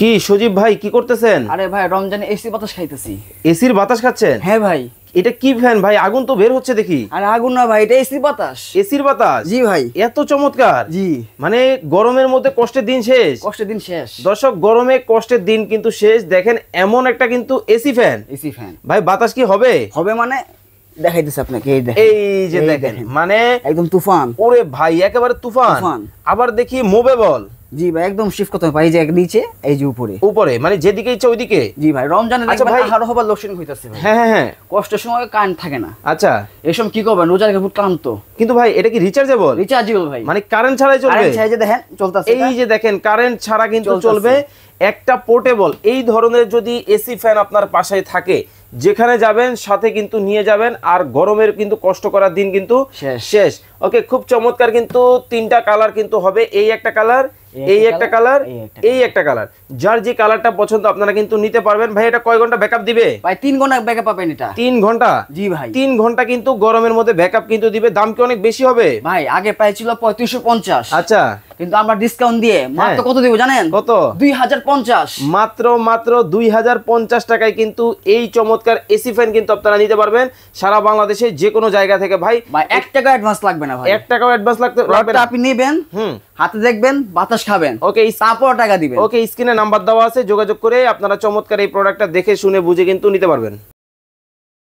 কি সজীব ভাই কি করতেছেন? আরে ভাই রমজানে এসি বাতাস খাইতেছি। এসির বাতাস খাচ্ছেন? হ্যাঁ ভাই। এটা কি ফ্যান ভাই? আগুন তো বের হচ্ছে দেখি। আরে আগুন না ভাই, এটা এসি বাতাস। এসির বাতাস? জি ভাই। এত চমৎকার। জি। মানে গরমের মধ্যে কষ্টের দিন শেষ। কষ্টের দিন শেষ দর্শক, গরমে কষ্টের দিন কিন্তু শেষ। দেখেন এমন একটা কিন্তু এসি ফ্যান। এসি ফ্যান ভাই বাতাস কি হবে? হবে মানে দেখাইতেছে আপনাকে, এই দেখেন। এই যে দেখেন, মানে একদম তুফান। ওরে ভাই একেবারে তুফান। আবার দেখি মুভেবল। জি ভাই, একদম শিফট করতে হবে। এই যে নিচে, এই যে উপরে। উপরে মানে যেদিকে ইচ্ছা ওইদিকে। জি ভাই, রমজানে আচ্ছা দেখবেন ভাই, আরো হবার লোডশেডিং হইতাছে ভাই। হ্যাঁ হ্যাঁ হ্যাঁ। কষ্টের সময় কারেন্ট থাকে না। আচ্ছা, এসব কি করবেন, রোজার বহুত ক্লান্ত। কিন্তু ভাই এটা কি রিচার্জেবল? রিচার্জেবল ভাই, মানে কারেন্ট ছাড়াই চলবে? কারেন্ট ছাড়া, যে দেখেন চলতেছে। এই যে দেখেন কারেন্ট ছাড়া কিন্তু চলবে। একটা পোর্টেবল এই ধরনের যদি এসি ফ্যান আপনার পাশে থাকে, যেখানে যাবেন সাথে কিন্তু নিয়ে যাবেন। আর গরমের কিন্তু কষ্ট করার দিন কিন্তু শেষ। ওকে, খুব চমৎকার। কিন্তু তিনটা কালার কিন্তু হবে। এই একটা কালার, এই একটা কালার, এই একটা কালার। যার যে কালারটা পছন্দ আপনারা কিন্তু নিতে পারবেন। ভাই এটা কয় ঘন্টা ব্যাকআপ দিবে? ভাই 3 ঘন্টা ব্যাকআপ পাবেন এটা। 3 ঘন্টা? জি ভাই, 3 ঘন্টা কিন্তু গরমের মধ্যে ব্যাকআপ কিন্তু দিবে। দাম কি অনেক বেশি হবে? ভাই আগে প্রাইস ছিল 3550। আচ্ছা, কিন্তু আমরা ডিসকাউন্ট দিয়ে মাত্র কত দিব জানেন? কত? 2050। মাত্র 2050 টাকায় কিন্তু এই চমৎকার এসি ফ্যান কিন্তু আপনারা নিতে পারবেন সারা বাংলাদেশে যে কোনো জায়গা থেকে। ভাই 1 টাকা অ্যাডভান্স লাগবে না ভাই। 1 টাকাও অ্যাডভান্স লাগবে না। আপনি নেবেন, হাতে দেখবেন, বাতাস খাবেন। ওকে, তারপর টাকা দিবেন। ওকে, স্ক্রিনে নাম্বার দেওয়া আছে, যোগাযোগ করে আপনারা চমৎকার এই প্রোডাক্টটা দেখে শুনে বুঝে কিন্তু নিতে পারবেন।